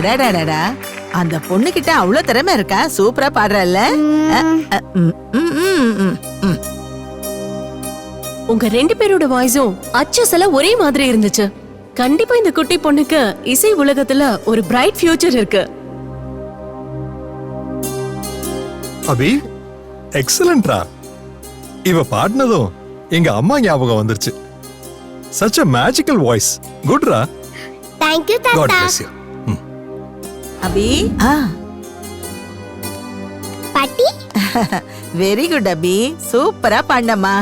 அடடடடா, அந்த பொண்ணு கிட்ட அவ்வளவு திறமை இருக்கா? சூப்பரா பாடுறல்ல. உங்க ரெண்டு பேரோட வாய்ஸும் அச்சசல ஒரே மாதிரி இருந்துச்சு. கண்டிப்பா இந்த குட்டி பொண்ணுக்கு இசை உலகத்துல ஒரு பிரைட் ஃபியூச்சர் இருக்கு. அபி எக்ஸலன்ட்ரா. இவ பாடினதும் எங்க அம்மா ஞாபகம் வந்துருச்சு. such a magical voice. குட்ரா. Thank you God தாத்தா. bless you. அபி பாட்டி வெரி குட் அபி, சூப்பரா பாண்டம்மா.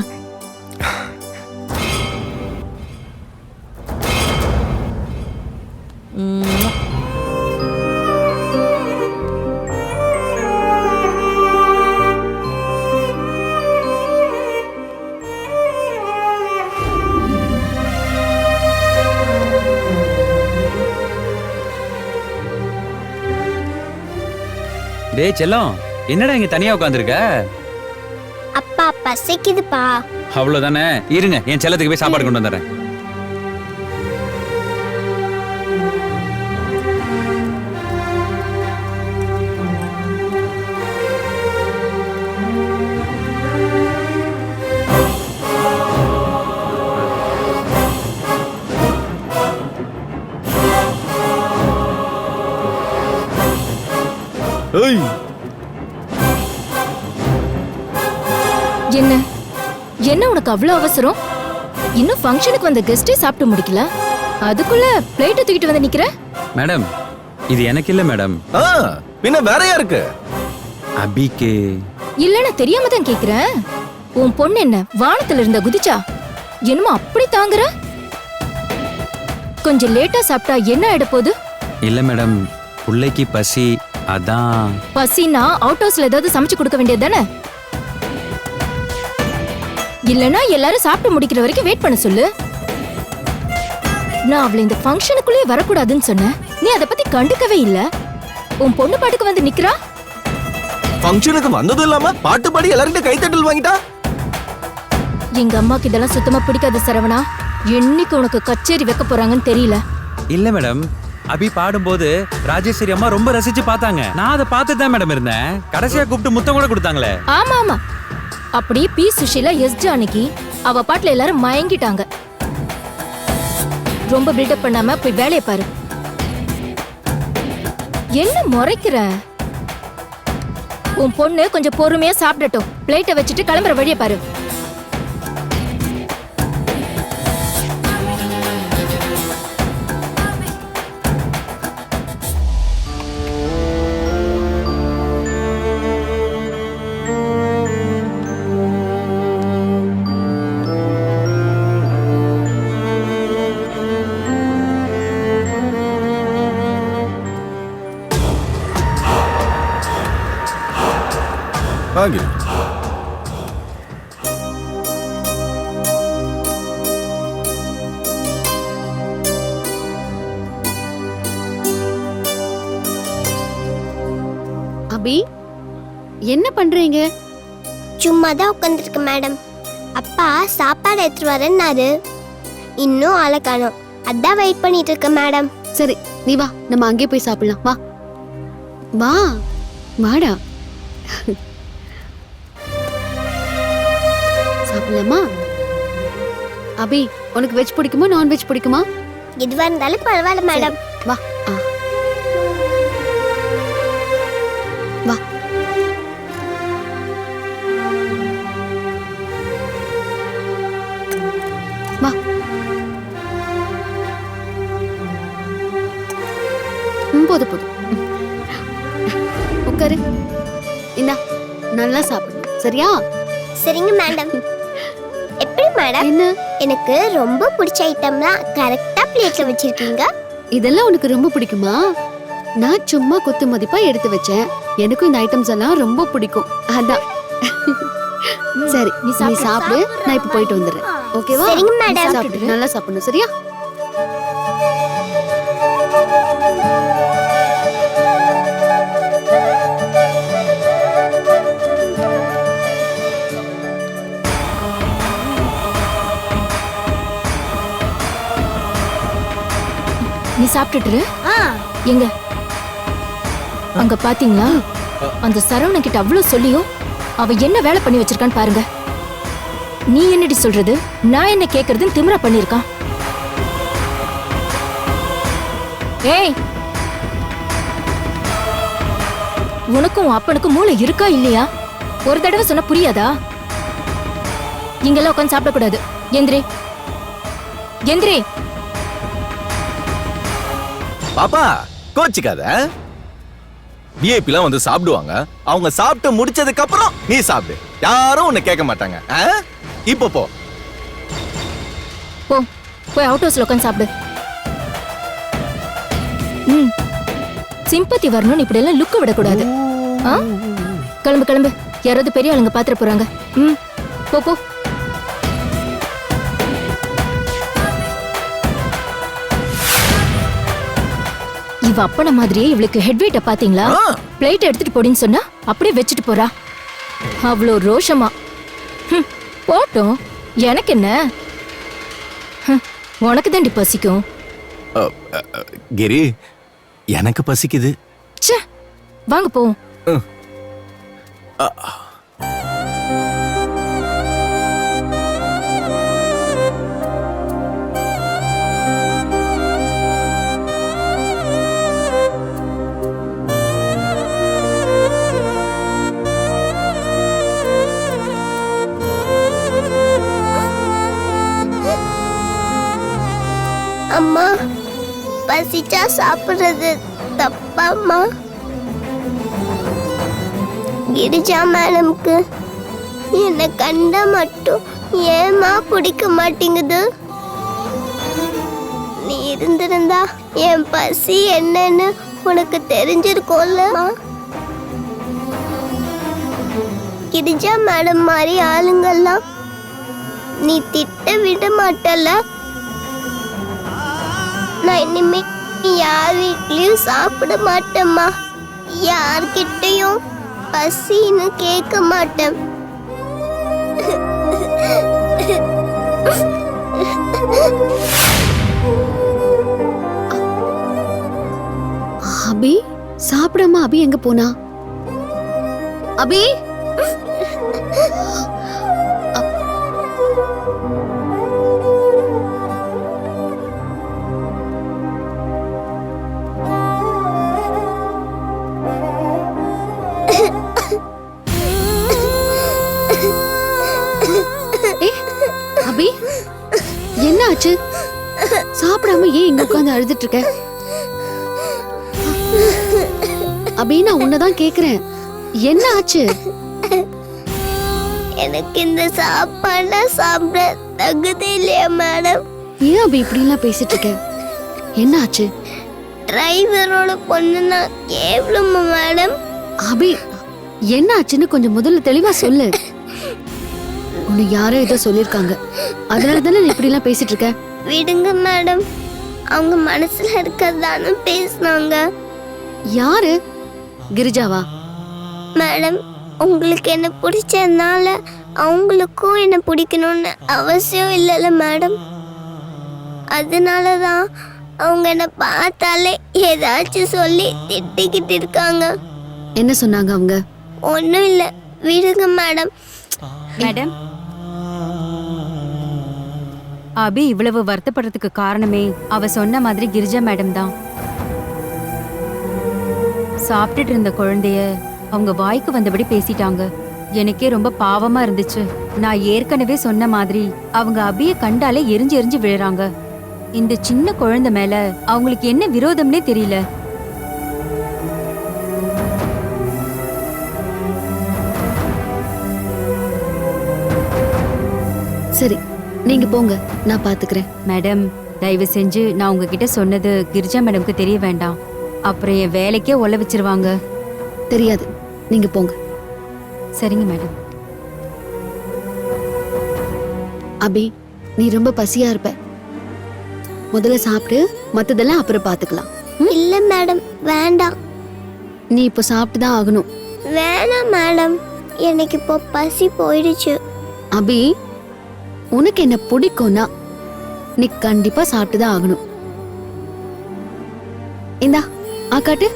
டேய் செல்லம், என்னடா இங்க தனியா உட்கார்ந்திருக்க? அப்பா பசிக்குதுப்பா. அவ்வளவுதானே, இருங்க என் செல்லத்துக்கு போய் சாப்பாடு கொண்டு வந்துடுறேன். ஏய், என்ன என்ன உனக்கு அவ்வளவு அவசரம்? இன்னும் ஃபங்க்ஷனுக்கு வந்த கெஸ்டே சாப்பிட்டு முடிக்கல, அதுக்குள்ள பிளேட் தூக்கிட்டு வந்து நிக்கிற? மேடம், இது எனக்கு இல்ல மேடம், பின்ன வேற யாருக்கு? அபிக்கு. இல்லன்னு தெரியாம தான் கேக்குறேன். உன் பொண்ணு என்ன வானத்துல இருந்த குதிச்சா? என்னமோ அப்படி தாங்குற? கொஞ்சம் லேட்டா சாப்பிட்டா என்ன ஆயிட போகுது? இல்ல மேடம், புள்ளைக்கு பசி, அதான். பசினா அவுட் ஹவுஸ்ல ஏதாவது சமைச்சு கொடுக்க வேண்டியது தானே? இல்லனா எல்லாரும் சாப்பிட்டு முடிக்கிற வரைக்கும் வெயிட் பண்ண சொல்லு. நான் அவளை இந்த ஃபங்க்ஷனுக்குள்ளே வரக்கூடாதுன்னு சொன்னேன், நீ அதை பத்தி கண்டுக்கவே இல்ல. உன் பொண்ணு பாட்டுக்கு வந்து நிக்கிறா. ஃபங்க்ஷனுக்கு வந்ததும் இல்லாம பாட்டு பாடி எல்லார்கிட்ட கைத்தட்டல் வாங்கிட்டா. எங்க அம்மாக்கு இதெல்லாம் சுத்தமா பிடிக்காத சரவணா. என்னைக்கு உனக்கு கச்சேரி வைக்க போறாங்கன்னு தெரியல. இல்ல மேடம், அபி பாடும்போது ராஜேஸ்வரி அம்மா ரொம்ப ரசிச்சு பார்த்தாங்க. நான் அதை பார்த்துட்டு தான் மேடம் இருந்தேன். கடைசியா கூப்பிட்டு முத்தம் கூட கொடுத்தாங்களே. ஆமா ஆமா, அப்படியே பி சுஷீலா, எஸ் ஜானகி அவ பாட்டுல எல்லாரும் மயங்கிட்டாங்க. ரொம்ப பில்டப் பண்ணாம போய் வேலையை பாரு. என்ன முறைக்கிற? உன் பொண்ணு கொஞ்சம் பொறுமையா சாப்பிடட்டும். பிளேட்டை வச்சுட்டு கிளம்புற வழியை பாரு. வாங்க. அபி, என்ன பண்றீங்க? சும்மா தான் உட்காந்துருக்கு மேடம். அப்பா சாப்பாடு எடுத்துட்டு வரேன்னாரு, இன்னும் ஆளை காணோம். அதான் வெயிட் பண்ணிட்டு இருக்கேன் மேடம். சரி, நீ வா, நம்ம அங்கே போய் சாப்பிடலாம். வா வா, வாடா. சாப்பிடலாமா? அபி, உனக்கு வெஜ் பிடிக்குமா நான்வெஜ் பிடிக்குமா? எதுவா இருந்தாலும் பரவாயில்ல மேடம். வா. வா. வா. போதும் போதும், உட்காரு. இந்தா, நல்லா சாப்பிடு, சரியா? சரிங்க மேடம். எப்படி மேடம்? என்ன? எனக்கு ரொம்ப பிடிச்ச ஐட்டம்லாம் கரெக்டா பிளேட்ல வச்சிருக்கீங்க. இதெல்லாம் உனக்கு ரொம்ப பிடிக்குமா? நான் சும்மா குத்து மதிப்பா எடுத்து வச்சேன். எனக்கும் இந்த ஐட்டம்ஸ் எல்லாம் ரொம்ப பிடிக்கும், அதான். சரி, நீ சாப்பிடு, நான் இப்ப போயிட்டு வந்துடுறேன். ஓகேவா? சரிங்க மேடம். சாப்பிடு, நல்லா சாப்பிடணும், சரியா? நீ சாப்பிட்டுட்டு எங்க அங்க பாத்தீங்களா அந்த சரவணன் கிட்ட அவ்வளவு சொல்லியும் அவ என்ன வேலை பண்ணி வச்சிருக்கான்னு பாருங்க. நீ என்னடி சொல்றது, நான் என்ன கேக்குறதுன்னு திமிரா பண்ணிருக்கான். ஏய், உனக்கும் உன் அப்பனுக்கும் மூளை இருக்கா இல்லையா? ஒரு தடவை சொன்னா புரியாதா? இங்கெல்லாம் உட்காந்து சாப்பிடக்கூடாது. எந்திரி எந்திரி. பாப்பா கோச்சிக்காத. விஐபிலாம் வந்து சாப்பிடுவாங்க. அவங்க சாப்பிட்டு முடிச்சதுக்கு அப்புறம் நீ சாப்பிடு. யாரும் உன்னை கேட்க மாட்டாங்க. இப்போ போ. போ, போய் அவுட் ஹவுஸ்ல உட்காந்து சாப்பிடு. சிம்பத்தி வரணும்னு இப்படி எல்லாம் லுக்க விடக்கூடாது. கிளம்பு கிளம்பு, யாராவது பெரிய ஆளுங்க பாத்திர போறாங்க. போ போ. இவ அப்பன மாதிரியே இவளுக்கு ஹெட் வெயிட்ட பாத்தீங்களா? பிளேட் எடுத்துட்டு போடின்னு சொன்னா அப்படியே வச்சுட்டு போறா. அவ்வளோ ரோஷமா. போட்டோம், எனக்கு என்ன? உனக்கு தாண்டி பசிக்கும். கிரி, எனக்கு பசிக்குது. வாங்க போ. அம்மா, பசிச்சா சாப்பிடுறது தப்பாம்மா? கிரிஜா மேடம்க்கு என்னை கண்டா மட்டும் ஏமா பிடிக்க மாட்டேங்குது? நீ இருந்திருந்தா என் பசி என்னன்னு உனக்கு தெரிஞ்சிருக்கோம்லம்மா. கிரிஜா மேடம் மாதிரி ஆளுங்கெல்லாம் நீ திட்ட விட மாட்டல. நான் இனிமே யார் வீட்லயும் சாப்பிட மாட்டேம்மா. யார்கிட்டையும் பசின்னு கேட்க மாட்டேன். அபி சாப்பிடாம அபி எங்க போனா? அபி, அபி என்ன ஆச்சு? சாப்பிடாம ஏன் இங்க உட்கார்ந்து அழுதுட்டு இருக்க? அபி, நான் உன்னதான் கேக்குறேன், என்ன ஆச்சு? எனக்கு இந்த சாப்பாடு சாப்பிட தகுதி இல்லையா மேடம்? ஏன் அபி இப்படி எல்லாம் பேசிட்டு இருக்க? என்ன ஆச்சு? டிரைவரோட பொண்ணுனா கேவலமா மேடம்? அபி, என்ன ஆச்சுன்னு கொஞ்சம் முதல்ல தெளிவா சொல்லு. உன்னை யாரோ ஏதோ சொல்லிருக்காங்க, அதனால தானே நீ இப்படி எல்லாம் பேசிட்டு இருக்க. விடுங்க மேடம், அவங்க மனசுல இருக்கிறதானு பேசினாங்க. யாரு? கிரிஜாவா? மேடம், உங்களுக்கு என்ன பிடிச்சதுனால அவங்களுக்கும் என்ன பிடிக்கணும்னு அவசியம் இல்லைல்ல மேடம். அதனாலதான் அவங்க என்ன பார்த்தாலே ஏதாச்சும் சொல்லி திட்டிக்கிட்டு இருக்காங்க. என்ன சொன்னாங்க அவங்க? ஒன்றும் இல்லை, விடுங்க மேடம். மேடம், அபி இவ்வளவு வருத்தப்படுறதுக்கு காரணமே அவ சொன்ன மாதிரி கிரிஜா மேடம் தான். சாப்பிட்டுட்டு இருந்த குழந்தைய அவங்க வாய்க்கு வந்தபடி பேசிட்டாங்க. எனக்கே ரொம்ப பாவமா இருந்துச்சு. நான் ஏற்கனவே சொன்ன மாதிரி அவங்க அபிய கண்டாலே எரிஞ்சு எரிஞ்சு விழுறாங்க. இந்த சின்ன குழந்தை மேல அவங்களுக்கு என்ன விரோதம்னே தெரியல. சரி, நீங்க போங்க, நான் பாத்துக்கிறேன். மேடம், தயவு செஞ்சு நான் உங்ககிட்ட சொன்னது கிரிஜா மேடம்க்கு தெரிய வேண்டாம். அப்புறம் என் வேலைக்கே ஒல வச்சிருவாங்க. தெரியாது, நீங்க போங்க. சரிங்க மேடம். அபி, நீ ரொம்ப பசியா இருப்ப, முதல்ல சாப்பிட்டு மத்ததெல்லாம் அப்புறம் பாத்துக்கலாம். இல்ல மேடம், வேண்டாம். நீ இப்போ சாப்பிட்டு தான் ஆகணும். வேணாம் மேடம், எனக்கு இப்போ பசி போயிடுச்சு. அபி, உனக்கு என்ன பிடிக்கும்னா நீ கண்டிப்பா சாப்பிட்டு தான் ஆகணும். இந்தா, காட்டு.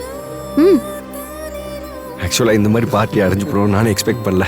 ஆக்சுவலாக இந்த மாதிரி பார்ட்டி அடைஞ்சு போகிறோம் நானும் எக்ஸ்பெக்ட் பண்ணல